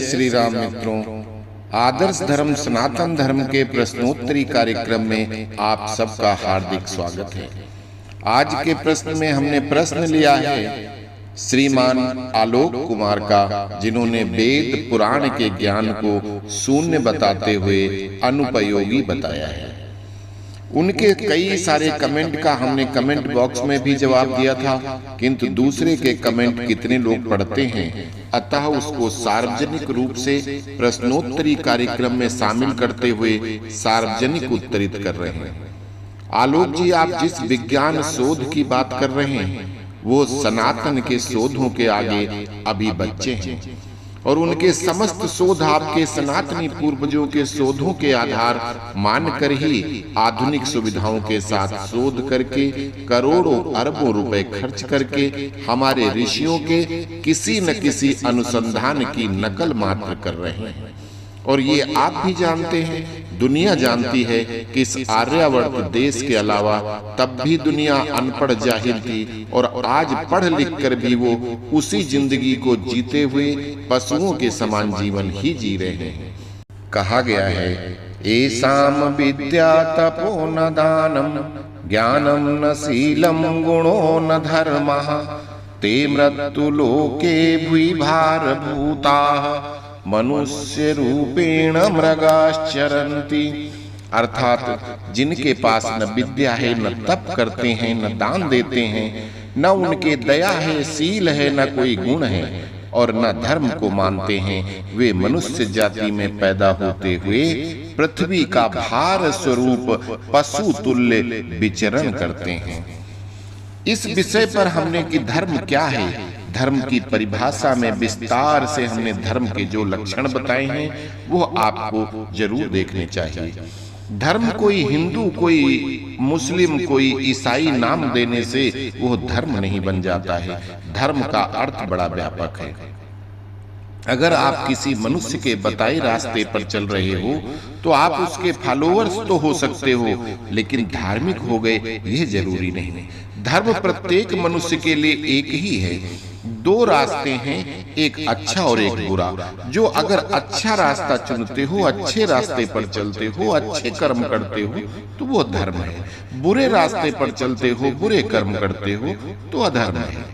श्री राम मित्रों, आदर्श धर्म सनातन धर्म के प्रश्नोत्तरी कार्यक्रम में आप सबका हार्दिक स्वागत है। आज के प्रश्न में हमने प्रश्न लिया है श्रीमान आलोक कुमार का, जिन्होंने वेद पुराण के ज्ञान को शून्य बताते हुए अनुपयोगी बताया है। उनके कई सारे कमेंट का हमने कमेंट बॉक्स में भी जवाब दिया था, किंतु दूसरे के कमेंट कितने लोग पढ़ते हैं, अतः उसको सार्वजनिक रूप से प्रश्नोत्तरी कार्यक्रम में शामिल करते हुए सार्वजनिक उत्तरित कर रहे हैं। आलोक जी, आप जिस विज्ञान शोध की बात कर रहे हैं वो सनातन के शोधों के आगे अभी बच्चे हैं, और उनके समस्त शोध आपके सनातनी पूर्वजों के शोधों के आधार मानकर ही आधुनिक सुविधाओं के साथ शोध करके करोड़ों अरबों रुपए खर्च करके हमारे ऋषियों के किसी न किसी अनुसंधान की नकल मात्र कर रहे हैं। और ये आप भी जानते हैं, दुनिया जानती है कि इस आर्यावर्त देश के अलावा तब भी दुनिया अनपढ़ जाहिल थी, और आज पढ़ लिख कर भी वो उसी जिंदगी को जीते हुए पशुओं के समान जीवन ही जी रहे हैं। कहा गया है, एसाम विद्या तपो न दानम ज्ञानम न शीलम गुणो न धर्मः ते मृत्यु लोके भूभार भूताः मनुष्य रूपेण मृगाश्चरन्ति। अर्थात जिनके पास न विद्या है, न तप करते हैं, न दान देते हैं, न उनके दया है, शील है, न कोई गुण है, और न धर्म को मानते हैं, वे मनुष्य जाति में पैदा होते हुए पृथ्वी का भार स्वरूप पशु तुल्य विचरण करते हैं। इस विषय पर हमने कि धर्म क्या है, धर्म की परिभाषा में विस्तार से हमने धर्म के जो लक्षण बताए हैं वो आपको जरूर देखने चाहिए। धर्म कोई हिंदू, कोई मुस्लिम, कोई ईसाई नाम देने से वो धर्म नहीं बन जाता है। धर्म का अर्थ बड़ा व्यापक है। अगर आप किसी मनुष्य के बताए रास्ते पर चल रहे हो तो आप उसके फॉलोअर्स तो हो सकते हो, लेकिन धार्मिक हो गए यह जरूरी नहीं। धर्म प्रत्येक मनुष्य के लिए एक ही है। दो रास्ते हैं, एक अच्छा और एक बुरा। जो अगर अच्छा रास्ता चुनते हो, अच्छे रास्ते पर चलते हो, अच्छे कर्म करते हो तो वो धर्म है। बुरे रास्ते पर चलते हो, बुरे कर्म करते हो तो अधर्म है।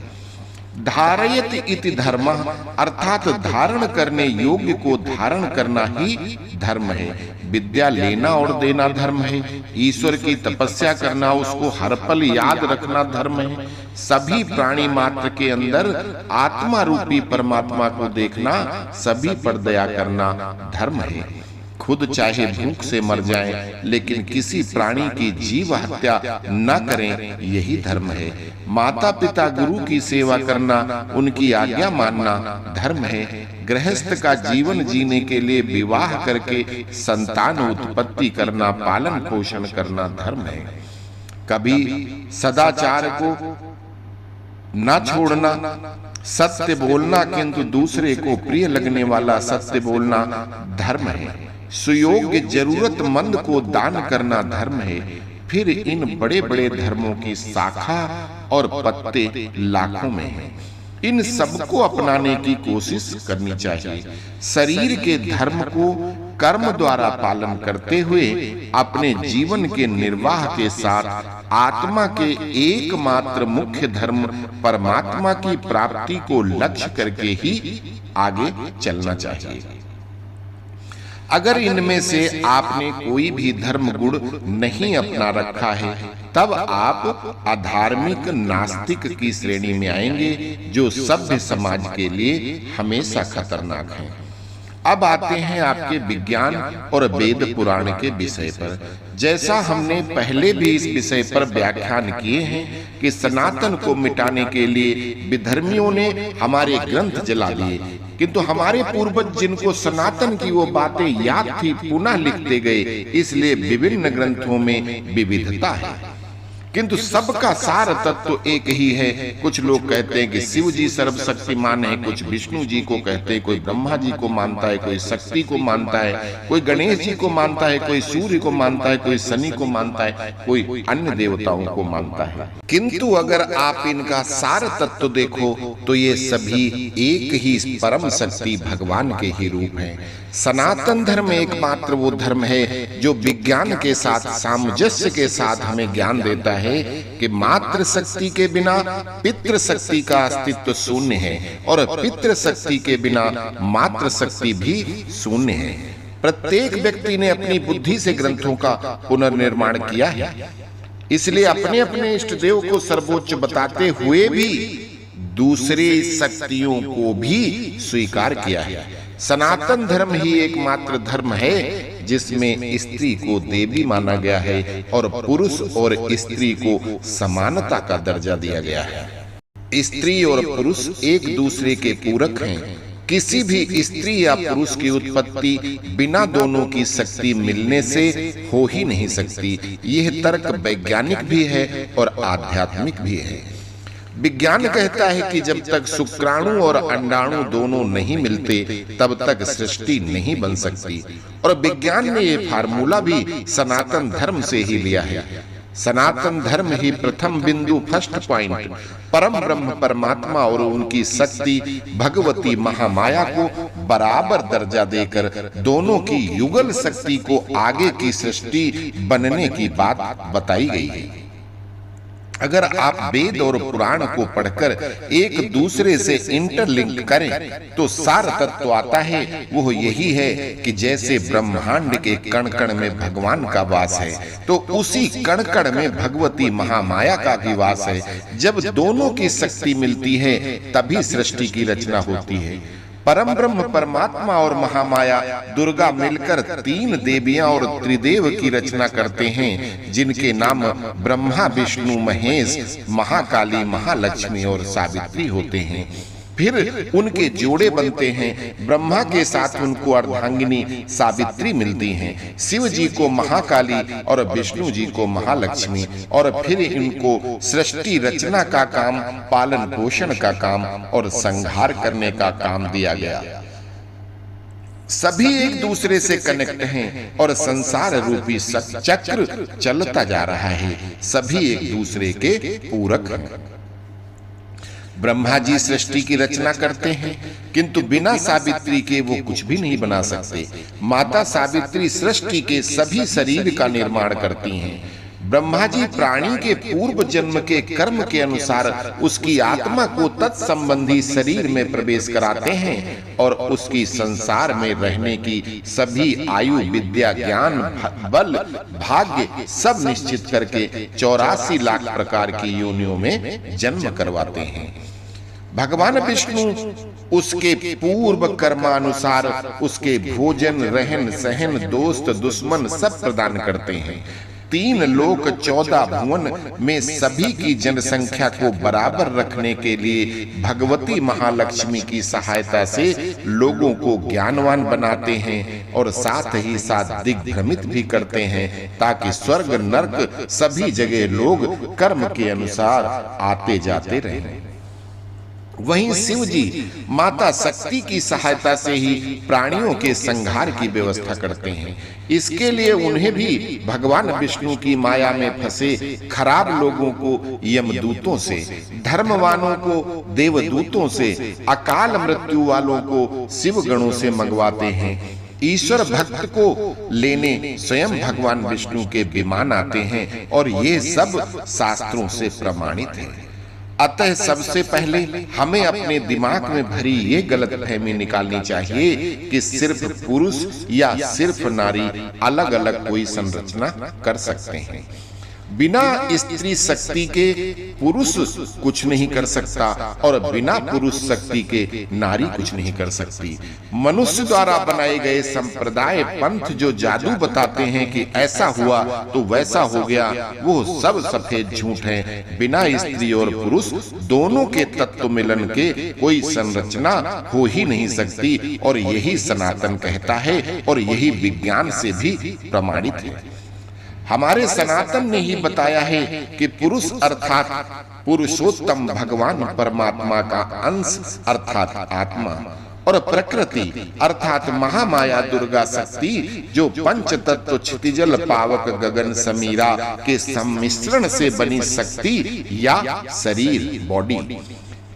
धारयति इति धर्मः, अर्थात धारण करने योग्य को धारण करना ही धर्म है। विद्या लेना और देना धर्म है। ईश्वर की तपस्या करना, उसको हर पल याद रखना धर्म है। सभी प्राणी मात्र के अंदर आत्मा रूपी परमात्मा को देखना, सभी पर दया करना धर्म है। खुद चाहे भूख से मर जाएं, लेकिन किसी प्राणी की जीव हत्या न करें, यही धर्म है। माता पिता गुरु की सेवा करना, उनकी आज्ञा मानना धर्म है। गृहस्थ का जीवन जीने के लिए विवाह करके संतान उत्पत्ति करना, पालन पोषण करना धर्म है। कभी सदाचार को न छोड़ना, सत्य बोलना, किंतु दूसरे को प्रिय लगने वाला सत्य बोलना धर्म है। सुयोग्य जरूरतमंद को दान करना धर्म है। फिर इन बड़े बड़े धर्मों की शाखा और पत्ते लाखों में हैं। इन सबको अपनाने की कोशिश करनी चाहिए। शरीर के धर्म को कर्म द्वारा पालन करते हुए अपने जीवन के निर्वाह के साथ आत्मा के एकमात्र मुख्य धर्म परमात्मा की प्राप्ति को लक्ष्य करके ही आगे चलना चाहिए। अगर इनमें से आपने कोई भी धर्म गुण नहीं अपना रखा है, तब आप अधार्मिक नास्तिक की श्रेणी में आएंगे, जो सभ्य समाज के लिए हमेशा खतरनाक है। अब आते हैं आपके विज्ञान और वेद पुराण के विषय पर। जैसा हमने पहले भी इस विषय पर व्याख्यान किए हैं कि सनातन को मिटाने के लिए विधर्मियों ने हमारे ग्रंथ जला दिए, किंतु हमारे पूर्वज जिनको सनातन की वो बातें याद थी पुनः लिखते गए, इसलिए विभिन्न ग्रंथों में विविधता है। किंतु सबका सार तत्व एक ही है। कुछ लोग कहते हैं कि शिव जी सर्वशक्तिमान है, कुछ विष्णु जी को कहते हैं, कोई ब्रह्मा जी को मानता है, कोई शक्ति को मानता है, कोई गणेश जी को मानता है, कोई सूर्य को मानता है, कोई शनि को मानता है, कोई अन्य देवताओं को मानता है। किंतु अगर आप इनका सार तत्व देखो तो ये सभी एक ही परम शक्ति भगवान के ही रूप हैं। सनातन धर्म एकमात्र वो धर्म है जो विज्ञान के साथ सामंजस्य के साथ हमें ज्ञान देता है कि मातृ शक्ति के बिना पितृ शक्ति का अस्तित्व शून्य है और पितृ शक्ति के बिना मातृ शक्ति भी शून्य है। प्रत्येक व्यक्ति ने अपनी बुद्धि से ग्रंथों का पुनर्निर्माण किया है, इसलिए अपने अपने इष्ट देव को सर्वोच्च बताते हुए भी दूसरी शक्तियों को भी स्वीकार किया है। सनातन धर्म ही एकमात्र धर्म है जिसमें स्त्री को देवी माना गया है और पुरुष और स्त्री को समानता का दर्जा दिया गया है। स्त्री और पुरुष एक दूसरे के पूरक हैं। किसी भी स्त्री या पुरुष की उत्पत्ति बिना दोनों की शक्ति मिलने से हो ही नहीं सकती। यह तर्क वैज्ञानिक भी है और आध्यात्मिक भी है। विज्ञान कहता है कि जब तक शुक्राणु और अंडाणु दोनों नहीं मिलते तब तक सृष्टि नहीं बन सकती, और विज्ञान ने ये फार्मूला भी सनातन धर्म से ही लिया है। सनातन धर्म ही प्रथम बिंदु, फर्स्ट पॉइंट, परम ब्रह्म परमात्मा और उनकी शक्ति भगवती महामाया को बराबर दर्जा देकर दोनों की युगल शक्ति को आगे की सृष्टि बनने की बात बताई गई है। अगर आप वेद और पुराण को पढ़कर एक दूसरे से इंटरलिंक करें तो सार तत्व आता है। वो यही है कि जैसे ब्रह्मांड के कण कण में भगवान का वास है तो उसी कण कण में भगवती महामाया का भी वास है। जब दोनों की शक्ति मिलती है तभी सृष्टि की रचना होती है। परम ब्रह्म परमात्मा और महामाया दुर्गा मिलकर तीन देवियां और त्रिदेव की रचना करते हैं, जिनके नाम ब्रह्मा विष्णु महेश, महाकाली, महालक्ष्मी और सावित्री होते हैं। फिर उनके जोड़े बनते हैं। ब्रह्मा के साथ उनको अर्धांगिनी सावित्री मिलती हैं, शिव जी को महाकाली और विष्णु जी को महालक्ष्मी, और फिर इनको सृष्टि रचना का काम, पालन पोषण का काम और संहार करने का काम दिया गया। सभी एक दूसरे से कनेक्ट हैं और संसार रूपी चक्र चलता जा रहा है। सभी एक दूसरे के पूरक हैं। ब्रह्मा जी सृष्टि की रचना करते हैं, किंतु बिना सावित्री के वो कुछ भी नहीं बना सकते। माता सावित्री सृष्टि के सभी शरीर का निर्माण करती हैं। ब्रह्मा जी प्राणी के पूर्व जन्म के कर्म के अनुसार उसकी आत्मा को तत्संबंधी शरीर में प्रवेश कराते हैं और उसकी संसार में रहने की सभी आयु, विद्या, ज्ञान, बल, भाग्य सब निश्चित करके 84 लाख प्रकार की योनियों में जन्म करवाते हैं। भगवान विष्णु उसके पूर्व कर्मानुसार उसके भोजन, रहन सहन, दोस्त दुश्मन सब प्रदान करते हैं। 3 लोक 14 भुवन में सभी की जनसंख्या को बराबर रखने के लिए भगवती महालक्ष्मी की सहायता से लोगों को ज्ञानवान बनाते हैं और साथ ही साथ दिग्भ्रमित भी करते हैं, ताकि स्वर्ग नरक सभी जगह लोग कर्म के अनुसार आते जाते रहें। वहीं शिव जी माता शक्ति की सहायता से ही प्राणियों के संहार की व्यवस्था करते हैं। इसके लिए उन्हें भी भगवान विष्णु की माया में फंसे खराब लोगों को यमदूतों से, धर्मवानों को देवदूतों से, अकाल मृत्यु वालों को शिव गणों से मंगवाते हैं। ईश्वर भक्त को लेने स्वयं भगवान विष्णु के विमान आते हैं और ये सब शास्त्रों से प्रमाणित है। अतः सबसे पहले हमें अपने दिमाग में भरी ये गलतफहमी निकालनी चाहिए कि सिर्फ पुरुष या सिर्फ नारी अलग अलग कोई संरचना कर सकते हैं। बिना स्त्री शक्ति के पुरुष कुछ नहीं कर सकता और बिना पुरुष शक्ति के नारी कुछ नहीं कर सकती। मनुष्य द्वारा बनाए गए संप्रदाय पंथ जो जादू बताते हैं कि ऐसा हुआ तो वैसा हो गया, वो सब सफेद झूठ है। बिना स्त्री और पुरुष दोनों के तत्व मिलन के कोई संरचना हो ही नहीं सकती, और यही सनातन कहता है और यही विज्ञान से भी प्रमाणित है। हमारे सनातन ने ही बताया है कि पुरुष अर्थात पुरुषोत्तम भगवान परमात्मा का अंश अर्थात आत्मा, और प्रकृति अर्थात महामाया दुर्गा शक्ति जो पंच तत्व क्षितिजल पावक गगन समीरा के सम्मिश्रण से बनी शक्ति या शरीर बॉडी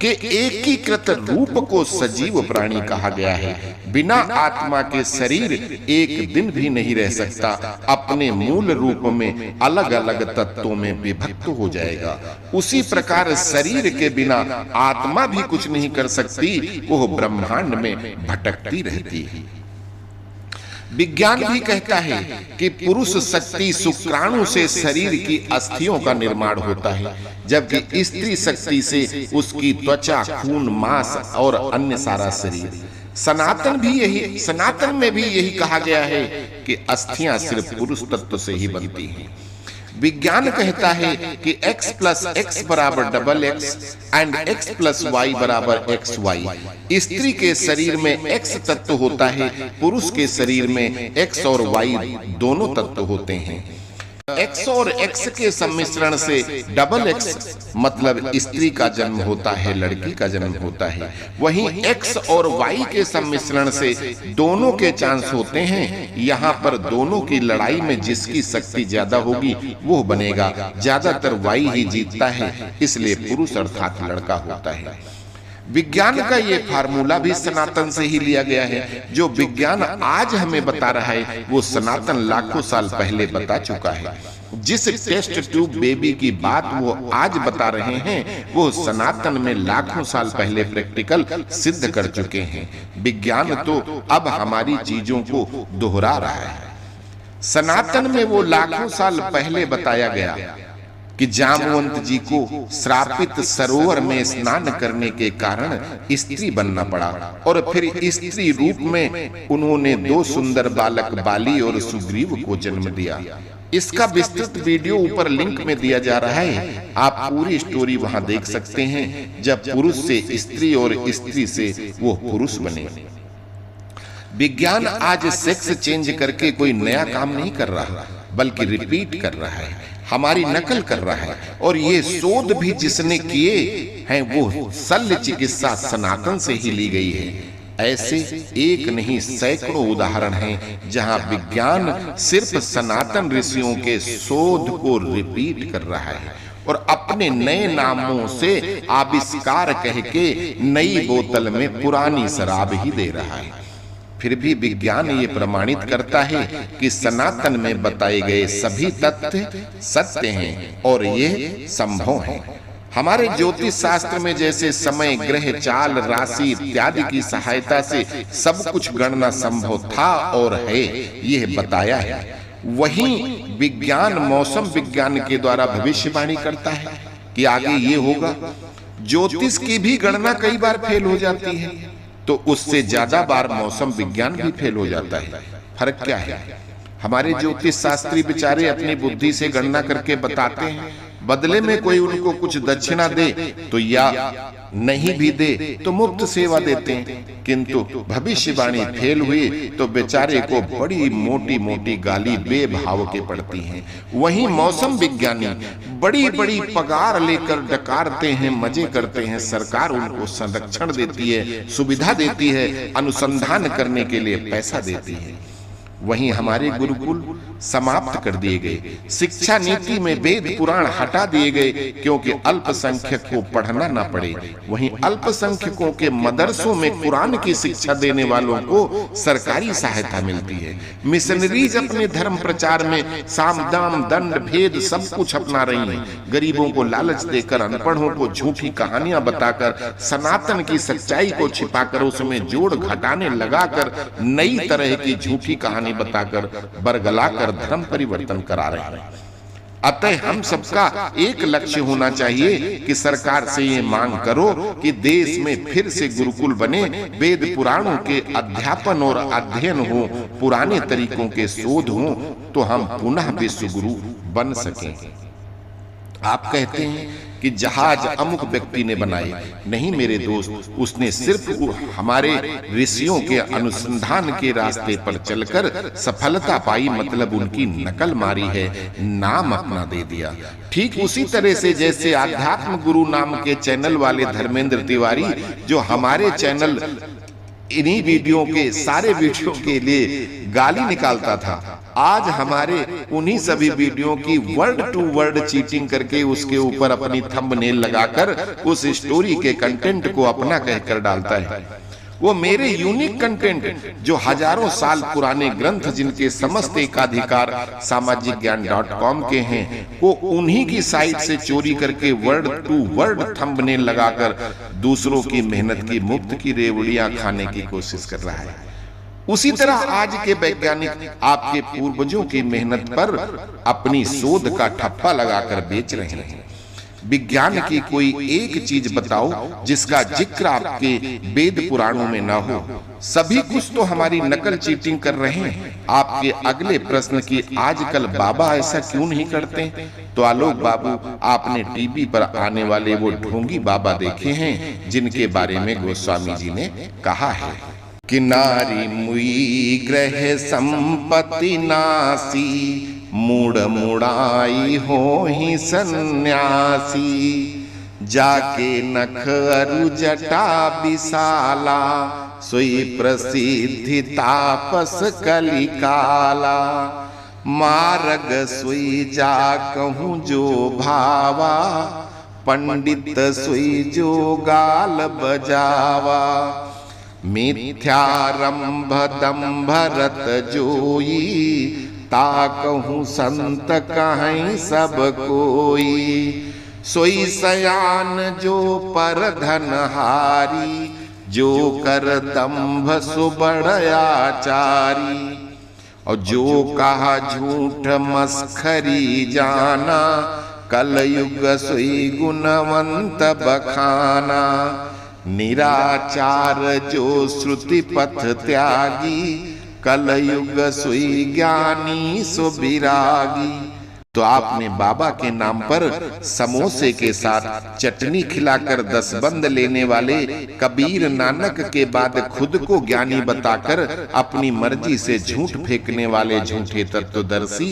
के एकीकृत रूप को सजीव प्राणी कहा गया है। बिना आत्मा के शरीर एक दिन भी नहीं रह सकता, अपने मूल रूप में अलग अलग तत्वों में विभक्त हो जाएगा। उसी प्रकार शरीर के बिना आत्मा भी कुछ नहीं कर सकती, वो ब्रह्मांड में भटकती रहती है। विज्ञान भी कहता है कि पुरुष शक्ति शुक्राणु से शरीर की अस्थियों का निर्माण होता है, जबकि स्त्री शक्ति से उसकी त्वचा, खून, मांस और अन्य सारा शरीर। सनातन में भी यही कहा गया है कि अस्थियां सिर्फ पुरुष तत्व से ही बनती हैं। विज्ञान कहता है कि x + x = XX and x + y = XY। स्त्री के शरीर में x तत्व होता है, पुरुष के शरीर में x और y दोनों तत्व होते हैं। x और x के सम्मिश्रण से XX मतलब स्त्री का जन्म होता है, लड़की का जन्म होता है। वहीं x और y के सम्मिश्रण से दोनों के चांस होते हैं। यहाँ पर दोनों की लड़ाई में जिसकी शक्ति ज्यादा होगी वो बनेगा। ज्यादातर y ही जीतता है, इसलिए पुरुष अर्थात लड़का होता है। विज्ञान का ये फार्मूला भी सनातन से ही लिया गया है। जो विज्ञान आज हमें बता रहा है वो सनातन लाखों साल पहले बता चुका है। जिस टेस्ट ट्यूब बेबी की बात वो आज बता रहे हैं वो सनातन में लाखों साल पहले प्रैक्टिकल सिद्ध कर चुके हैं। विज्ञान तो अब हमारी चीजों को दोहरा रहा है। सनातन में वो लाखों साल पहले बताया गया कि जामवंत जी को श्रापित सरोवर में स्नान करने के कारण स्त्री बनना पड़ा, और फिर स्त्री रूप में उन्होंने 2 सुंदर बालक बाली और सुग्रीव को जन्म दिया। इसका विस्तृत वीडियो ऊपर लिंक में दिया जा रहा है, आप पूरी स्टोरी वहां देख सकते हैं। जब पुरुष से स्त्री और स्त्री से वो पुरुष बने। विज्ञान आज सेक्स चेंज करके कोई नया काम नहीं कर रहा, बल्कि रिपीट कर रहा है, हमारी नकल कर रहा है। और ये शोध भी जिसने किए हैं वो शल्य चिकित्सा सनातन से ही ली गई है। ऐसे एक नहीं सैकड़ों उदाहरण हैं जहां विज्ञान सिर्फ सनातन ऋषियों के शोध को रिपीट कर रहा है और अपने नए नामों से आविष्कार कह के नई बोतल में पुरानी शराब ही दे रहा है। फिर भी विज्ञान ये प्रमाणित करता है कि सनातन में बताए गए सभी तथ्य सत्य हैं और ये संभव है। हमारे ज्योतिष शास्त्र में जैसे समय, ग्रह, चाल, राशि इत्यादि की सहायता से सब कुछ गणना संभव था और है, यह बताया है। वहीं विज्ञान मौसम विज्ञान के द्वारा भविष्यवाणी करता है कि आगे ये होगा। ज्योतिष की भी गणना कई बार फेल हो जाती है, तो उससे ज्यादा बार मौसम विज्ञान भी फेल हो जाता है। फर्क क्या है? हमारे ज्योतिष शास्त्री बेचारे अपनी बुद्धि से गणना करके बताते हैं, बदले में कोई उनको कुछ दक्षिणा दे तो या नहीं भी दे तो मुफ्त सेवा देते हैं। किंतु भविष्यवाणी फेल हुई तो बेचारे को बड़ी मोटी मोटी गाली बेभाव के पड़ती हैं। वहीं मौसम विज्ञानी बड़ी बड़ी पगार लेकर डकारते हैं, मजे करते हैं। सरकार उनको संरक्षण देती है, सुविधा देती है, अनुसंधान करने के लिए पैसा देती है। वहीं हमारे गुरुकुल समाप्त कर दिए गए, शिक्षा नीति में वेद पुराण हटा दिए गए क्योंकि अल्पसंख्यक को पढ़ना ना पड़े। वहीं अल्पसंख्यकों के मदरसों में कुरान की शिक्षा देने वालों को सरकारी सहायता मिलती है। मिशनरीज अपने धर्म प्रचार में साम दाम दंड भेद सब कुछ अपना रही हैं। गरीबों को लालच देकर, अनपढ़ों को झूठी कहानियां बताकर, सनातन की सच्चाई को छिपाकर उसमें जोड़ घटाने लगाकर नई तरह की झूठी कहानी बताकर बरगलाकर धर्म परिवर्तन करा रहे हैं। अतः हम सबका एक लक्ष्य होना चाहिए कि सरकार से ये मांग करो कि देश में फिर से गुरुकुल बने, वेद पुराणों के अध्यापन और अध्ययन हो, पुराने तरीकों के शोध हो, तो हम पुनः विश्व गुरु बन सकें। आप कहते हैं कि जहाज अमुक व्यक्ति ने बनाए, नहीं मेरे दोस्त, उसने सिर्फ हमारे ऋषियों के अनुसंधान के रास्ते पर चलकर सफलता पाई, मतलब उनकी नकल मारी है, नाम अपना दे दिया। ठीक उसी तरह से जैसे आध्यात्म गुरु नाम के चैनल वाले धर्मेंद्र तिवारी, जो हमारे चैनल इन्हीं वीडियो के सारे वीडियो के लिए गाली निकालता था, आज हमारे उन्हीं सभी वीडियो की वर्ड टू वर्ड चीटिंग करके उसके ऊपर अपनी थंबनेल लगाकर उस स्टोरी के कंटेंट को अपना कहकर डालता है। वो मेरे यूनिक कंटेंट जो हजारों साल पुराने ग्रंथ जिनके समस्त एकाधिकार सामाजिकज्ञान.com के हैं, वो उन्हीं की साइट से चोरी करके वर्ड टू वर्ड थंबनेल लगाकर दूसरों की मेहनत की मुफ्त की रेवड़ियां खाने की कोशिश कर रहा है। उसी तरह आज के वैज्ञानिक आपके पूर्वजों की मेहनत पर अपनी शोध का ठप्पा लगाकर बेच रहे हैं। विज्ञान की कोई एक चीज बताओ जिसका जिक्र आपके वेद पुराणों में ना हो। सभी कुछ तो हमारी नकल चीटिंग कर रहे हैं। आपके अगले प्रश्न की आजकल बाबा ऐसा क्यों नहीं करते, तो आलोक बाबू, आपने टीवी पर आने वाले वो ढोंगी बाबा देखे हैं जिनके बारे में गोस्वामी जी ने कहा है कि नारी मुई ग्रह संपत्ति नासी, मूड मुड़ाई हो ही सन्यासी, जाके नख अरु जटा विशाला, सोई प्रसिद्धि तापस कलिकाला, मार्ग सोई जा कहूँ जो भावा, पंडित सोई जो गाल बजावा, मिथ्यारंभ दंभ रत जोई, ताकहूँ संत कहीं सब कोई, सोई सयान जो पर धनहारी, जो कर दंभ सुबड़याचारी, और जो कहा झूठ मस्खरी जाना, कलयुग सोई गुणवंत बखाना, निराचार जो श्रुति पथ त्यागी, कलयुग सोई ज्ञानी सो विरागी। तो आपने बाबा के नाम पर समोसे के साथ चटनी खिलाकर दसबंद लेने वाले कबीर नानक के बाद खुद को ज्ञानी बताकर अपनी मर्जी से झूठ फेंकने वाले झूठे तत्वदर्शी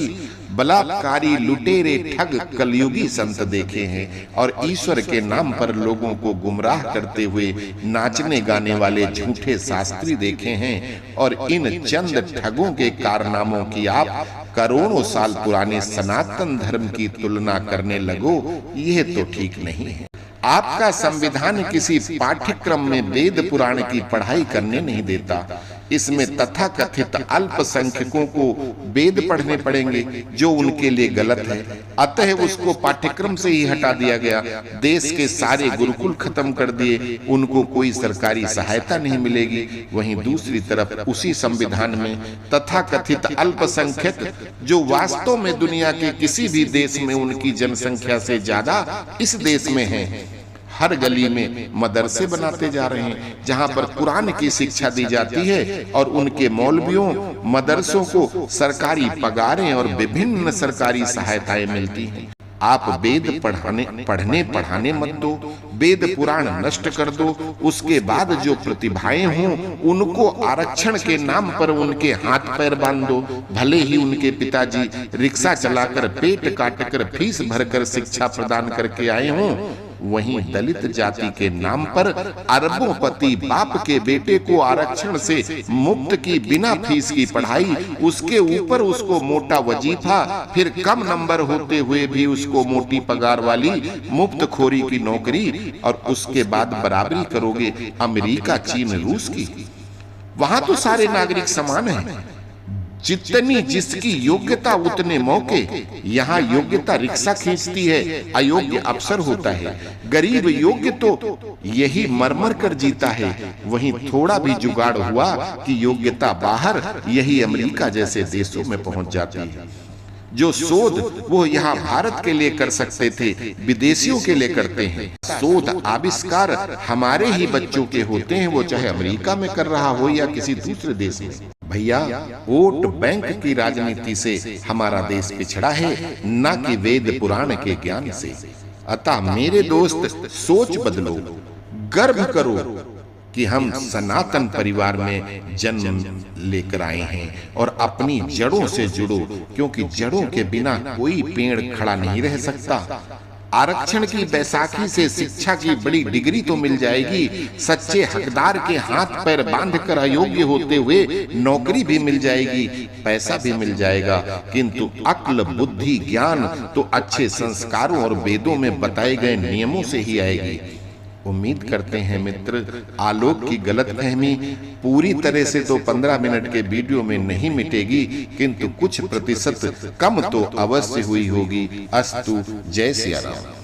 बलात्कारी लुटेरे ठग कलयुगी संत देखे हैं, और ईश्वर के नाम पर लोगों को गुमराह करते हुए नाचने गाने वाले झूठे शास्त्री देखे हैं। और इन चंद ठगों के कारनामों की आप करोड़ों साल पुराने सनातन धर्म की तुलना करने लगो, यह तो ठीक नहीं है। आपका संविधान किसी पाठ्यक्रम में वेद पुराण की पढ़ाई करने नहीं देता। इसमें तथाकथित अल्पसंख्यकों को वेद पढ़ने पड़ेंगे जो उनके लिए गलत है, अतः उसको पाठ्यक्रम से ही हटा दिया गया। देश के सारे गुरुकुल खत्म कर दिए, उनको कोई सरकारी सहायता नहीं मिलेगी। वहीं दूसरी तरफ उसी संविधान में तथाकथित अल्पसंख्यक जो वास्तव में दुनिया के किसी भी देश में उनकी जनसंख्या से ज्यादा इस देश में है, हर गली में मदरसे बनाते जा रहे हैं जहां पर कुरान की शिक्षा दी जाती है, और उनके मौलवियों मदरसों को सरकारी पगारें और विभिन्न सरकारी सहायताएं मिलती हैं। आप वेद पढ़ने पढ़ाने मत दो, वेद पुराण नष्ट कर दो। उसके बाद जो प्रतिभाएं हों उनको आरक्षण के नाम पर उनके हाथ पैर बांध दो। भले ही उनके पिताजी रिक्शा चलाकर पेट काटकर फीस भरकर शिक्षा प्रदान करके आए हों, वहीं दलित जाति के नाम पर अरबों पति बाप के बेटे को आरक्षण से मुक्त की बिना फीस की पढ़ाई, उसके ऊपर उसको मोटा वजीफा, फिर कम नंबर होते हुए भी उसको मोटी पगार वाली मुफ्त खोरी की नौकरी, और उसके बाद बराबरी करोगे अमेरिका, चीन, रूस की। वहां तो सारे नागरिक समान हैं, जितनी जिसकी योग्यता उतने मौके। यहाँ योग्यता रिक्शा खींचती है, अयोग्य अफसर होता है। गरीब योग्य तो यही मरमर कर जीता है, वहीं थोड़ा भी जुगाड़ हुआ कि योग्यता बाहर, यही अमेरिका जैसे देशों में पहुंच जाती है। जो शोध वो यहाँ भारत के लिए कर सकते थे, विदेशियों के लिए करते हैं। शोध आविष्कार हमारे ही बच्चों के होते हैं, वो चाहे अमेरिका में कर रहा हो या किसी दूसरे देश में। भैया, वोट बैंक की राजनीति से हमारा देश पिछड़ा है, न कि वेद पुराण के ज्ञान से। अतः मेरे दोस्त, सोच बदलो, गर्व करो कि हम सनातन परिवार में जन्म लेकर आए हैं और अपनी जड़ों से जुड़ो, क्योंकि जड़ों के बिना कोई पेड़ खड़ा नहीं रह सकता। आरक्षण की बैसाखी से शिक्षा की बड़ी डिग्री तो मिल जाएगी, सच्चे हकदार के हाथ पैर बांधकर अयोग्य होते हुए नौकरी भी मिल जाएगी, पैसा भी मिल जाएगा, किंतु अक्ल, बुद्धि, ज्ञान तो अच्छे संस्कारों और वेदों में बताए गए नियमों से ही आएगी। उम्मीद करते हैं मित्र, आलोक की गलतफहमी पूरी तरह से तो 15 मिनट के वीडियो में नहीं मिटेगी, किंतु कुछ प्रतिशत कम तो अवश्य हुई होगी। अस्तु। जय सिया राम।